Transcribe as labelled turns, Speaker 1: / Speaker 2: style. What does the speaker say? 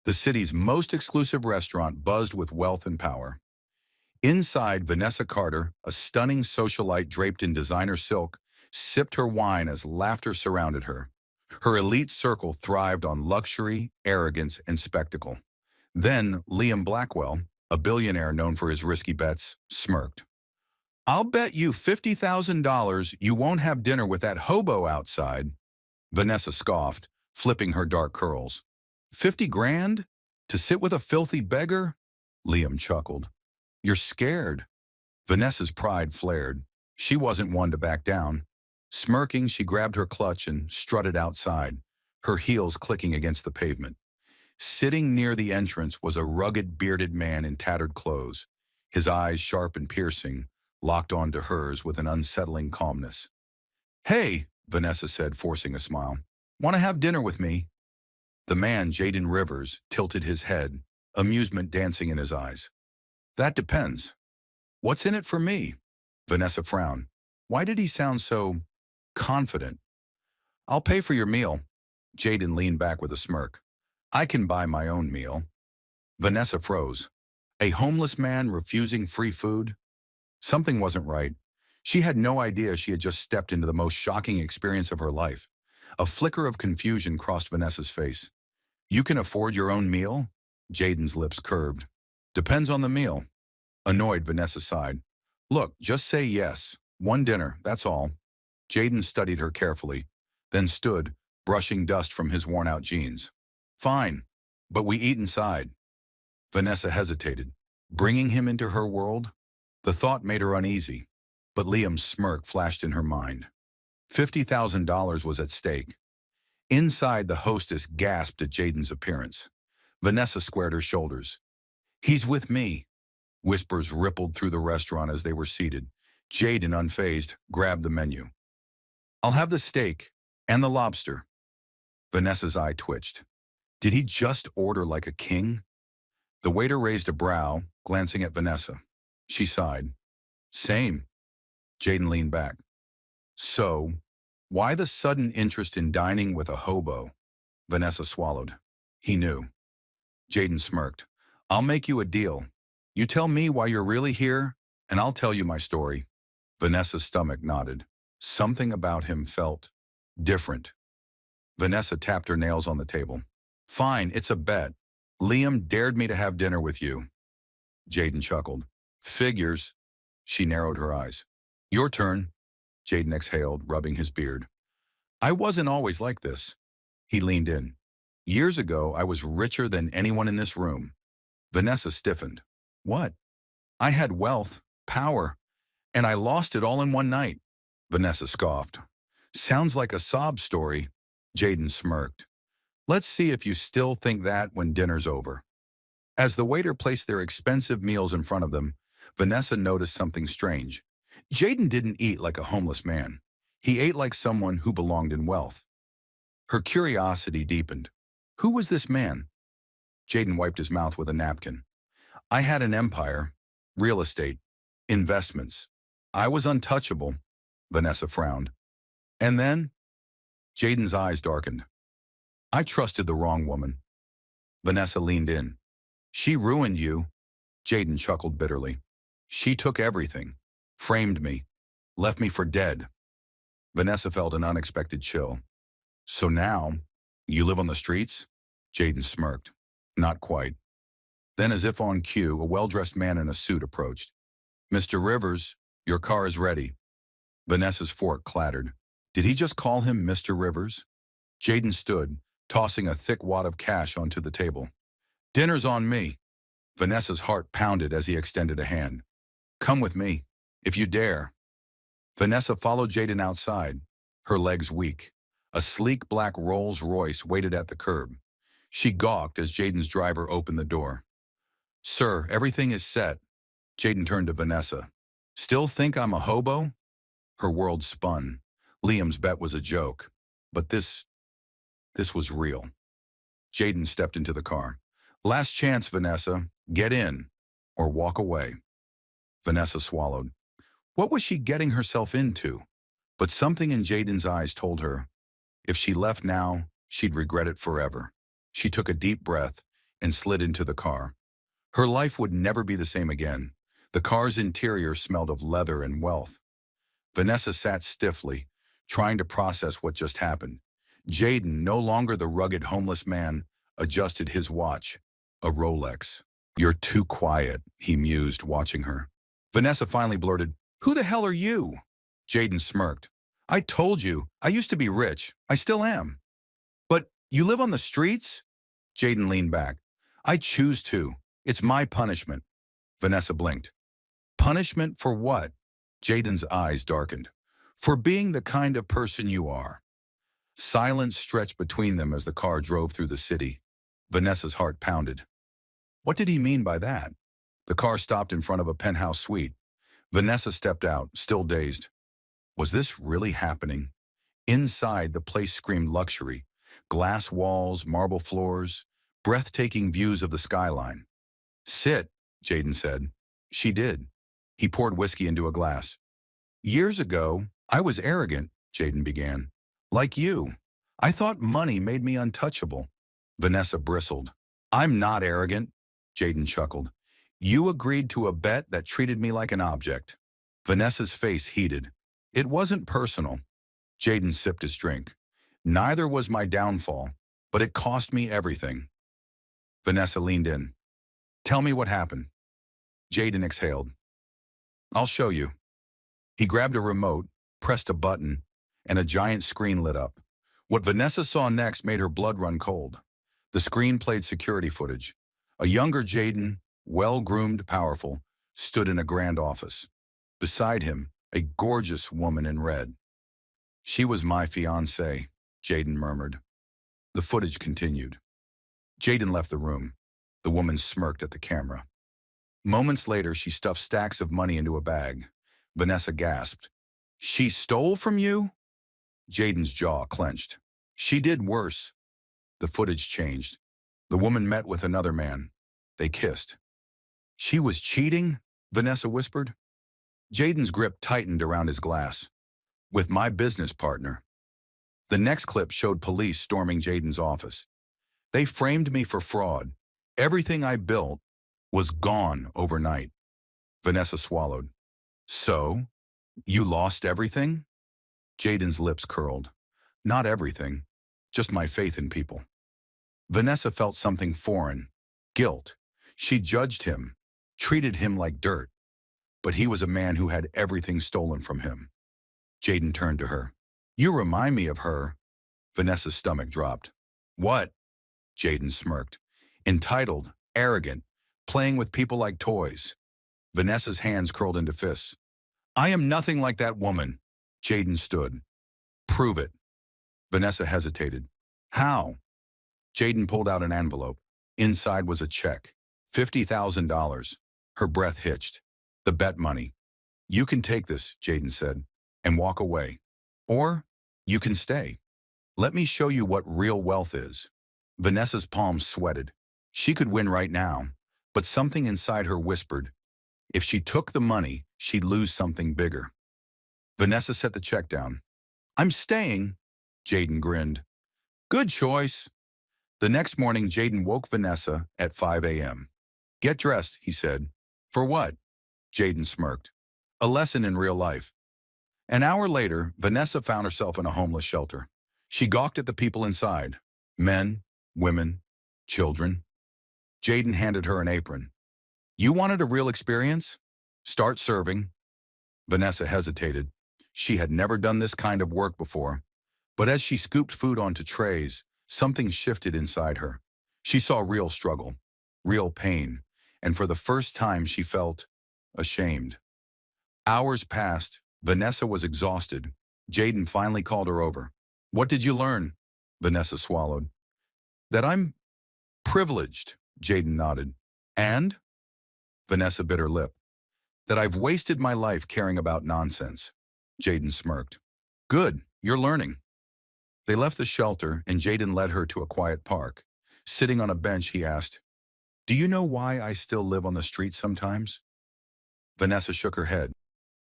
Speaker 1: The city's most exclusive restaurant buzzed with wealth and power. Inside, Vanessa Carter, a stunning socialite draped in designer silk, sipped her wine as laughter surrounded her. Her elite circle thrived on luxury, arrogance, and spectacle. Then Liam Blackwell, a billionaire known for his risky bets, smirked. "I'll bet you $50,000 you won't have dinner with that hobo outside." Vanessa scoffed, flipping her dark curls. 50 grand? To sit with a filthy beggar? Liam chuckled. "You're scared." Vanessa's pride flared. She wasn't one to back down. Smirking, she grabbed her clutch and strutted outside, her heels clicking against the pavement. Sitting near the entrance was a rugged, bearded man in tattered clothes, his eyes sharp and piercing, locked onto hers with an unsettling calmness. "Hey," Vanessa said, forcing a smile. "Want to have dinner with me?" The man, Jaden Rivers, tilted his head, amusement dancing in his eyes. "That depends. What's in it for me?" Vanessa frowned. Why did he sound so confident? "I'll pay for your meal." Jaden leaned back with a smirk. "I can buy my own meal." Vanessa froze. A homeless man refusing free food? Something wasn't right. She had no idea she had just stepped into the most shocking experience of her life. A flicker of confusion crossed Vanessa's face. "You can afford your own meal?" Jaden's lips curved. "Depends on the meal." Annoyed, Vanessa sighed. "Look, just say yes. One dinner, that's all." Jaden studied her carefully, then stood, brushing dust from his worn-out jeans. "Fine, but we eat inside." Vanessa hesitated. Bringing him into her world? The thought made her uneasy, but Liam's smirk flashed in her mind. $50,000 was at stake. Inside, the hostess gasped at Jaden's appearance. Vanessa squared her shoulders. "He's with me." Whispers rippled through the restaurant as they were seated. Jaden, unfazed, grabbed the menu. "I'll have the steak and the lobster." Vanessa's eye twitched. Did he just order like a king? The waiter raised a brow, glancing at Vanessa. She sighed. "Same." Jaden leaned back. "So, why the sudden interest in dining with a hobo?" Vanessa swallowed. He knew. Jaden smirked. "I'll make you a deal. You tell me why you're really here, and I'll tell you my story." Vanessa's stomach nodded. Something about him felt different. Vanessa tapped her nails on the table. "Fine, it's a bet. Liam dared me to have dinner with you." Jaden chuckled. "Figures." She narrowed her eyes. "Your turn." Jaden exhaled, rubbing his beard. "I wasn't always like this." He leaned in. "Years ago, I was richer than anyone in this room." Vanessa stiffened. "What?" "I had wealth, power, and I lost it all in one night." Vanessa scoffed. "Sounds like a sob story." Jaden smirked. "Let's see if you still think that when dinner's over." As the waiter placed their expensive meals in front of them, Vanessa noticed something strange. Jaden didn't eat like a homeless man. He ate like someone who belonged in wealth. Her curiosity deepened. Who was this man? Jaden wiped his mouth with a napkin. "I had an empire, real estate, investments. I was untouchable." Vanessa frowned. "And then?" Jaden's eyes darkened. "I trusted the wrong woman." Vanessa leaned in. "She ruined you." Jaden chuckled bitterly. "She took everything, framed me, left me for dead." Vanessa felt an unexpected chill. "So now, you live on the streets?" Jaden smirked. "Not quite." Then, as if on cue, a well-dressed man in a suit approached. "Mr. Rivers, your car is ready." Vanessa's fork clattered. Did he just call him Mr. Rivers? Jaden stood, tossing a thick wad of cash onto the table. "Dinner's on me." Vanessa's heart pounded as he extended a hand. "Come with me, if you dare." Vanessa followed Jaden outside, her legs weak. A sleek black Rolls-Royce waited at the curb. She gawked as Jaden's driver opened the door. "Sir, everything is set." Jaden turned to Vanessa. "Still think I'm a hobo?" Her world spun. Liam's bet was a joke. But this was real. Jaden stepped into the car. "Last chance, Vanessa. Get in, or walk away." Vanessa swallowed. What was she getting herself into? But something in Jaden's eyes told her, if she left now, she'd regret it forever. She took a deep breath, and slid into the car. Her life would never be the same again. The car's interior smelled of leather and wealth. Vanessa sat stiffly, trying to process what just happened. Jaden, no longer the rugged homeless man, adjusted his watch, a Rolex. "You're too quiet," he mused, watching her. Vanessa finally blurted, "Who the hell are you?" Jaden smirked. "I told you, I used to be rich. I still am." "But you live on the streets?" Jaden leaned back. "I choose to. It's my punishment." Vanessa blinked. "Punishment for what?" Jaden's eyes darkened. "For being the kind of person you are." Silence stretched between them as the car drove through the city. Vanessa's heart pounded. What did he mean by that? The car stopped in front of a penthouse suite. Vanessa stepped out, still dazed. Was this really happening? Inside, the place screamed luxury. Glass walls, marble floors, breathtaking views of the skyline. "Sit," Jaden said. She did. He poured whiskey into a glass. "Years ago, I was arrogant," Jaden began. "Like you. I thought money made me untouchable." Vanessa bristled. "I'm not arrogant," Jaden chuckled. "You agreed to a bet that treated me like an object." Vanessa's face heated. "It wasn't personal." Jaden sipped his drink. "Neither was my downfall, but it cost me everything." Vanessa leaned in. "Tell me what happened." Jaden exhaled. "I'll show you." He grabbed a remote, pressed a button, and a giant screen lit up. What Vanessa saw next made her blood run cold. The screen played security footage. A younger Jaden, well-groomed, powerful, stood in a grand office. Beside him, a gorgeous woman in red. "She was my fiancée," Jaden murmured. The footage continued. Jaden left the room. The woman smirked at the camera. Moments later, she stuffed stacks of money into a bag. Vanessa gasped. "She stole from you?" Jaden's jaw clenched. "She did worse." The footage changed. The woman met with another man. They kissed. "She was cheating?" Vanessa whispered. Jaden's grip tightened around his glass. "With my business partner." The next clip showed police storming Jaden's office. "They framed me for fraud. Everything I built was gone overnight." Vanessa swallowed. "So, you lost everything?" Jaden's lips curled. "Not everything, just my faith in people." Vanessa felt something foreign. Guilt. She judged him, treated him like dirt. But he was a man who had everything stolen from him. Jaden turned to her. "You remind me of her." Vanessa's stomach dropped. "What?" Jaden smirked. "Entitled, arrogant, playing with people like toys." Vanessa's hands curled into fists. "I am nothing like that woman." Jaden stood. "Prove it." Vanessa hesitated. "How?" Jaden pulled out an envelope. Inside was a check. $50,000. Her breath hitched. "The bet money." "You can take this," Jaden said, "and walk away. Or you can stay. Let me show you what real wealth is." Vanessa's palms sweated. She could win right now, but something inside her whispered, if she took the money, she'd lose something bigger. Vanessa set the check down. "I'm staying," Jaden grinned. "Good choice." The next morning, Jaden woke Vanessa at 5 a.m. "Get dressed," he said. "For what?" Jaden smirked. "A lesson in real life." An hour later, Vanessa found herself in a homeless shelter. She gawked at the people inside. Men, women, children. Jaden handed her an apron. "You wanted a real experience? Start serving." Vanessa hesitated. She had never done this kind of work before. But as she scooped food onto trays, something shifted inside her. She saw real struggle, real pain, and for the first time she felt ashamed. Hours passed. Vanessa was exhausted. Jaden finally called her over. "What did you learn?" Vanessa swallowed. "That I'm privileged," Jaden nodded. "And?" Vanessa bit her lip. "That I've wasted my life caring about nonsense." Jaden smirked. "Good, you're learning." They left the shelter, and Jaden led her to a quiet park. Sitting on a bench, he asked, "Do you know why I still live on the street sometimes?" Vanessa shook her head.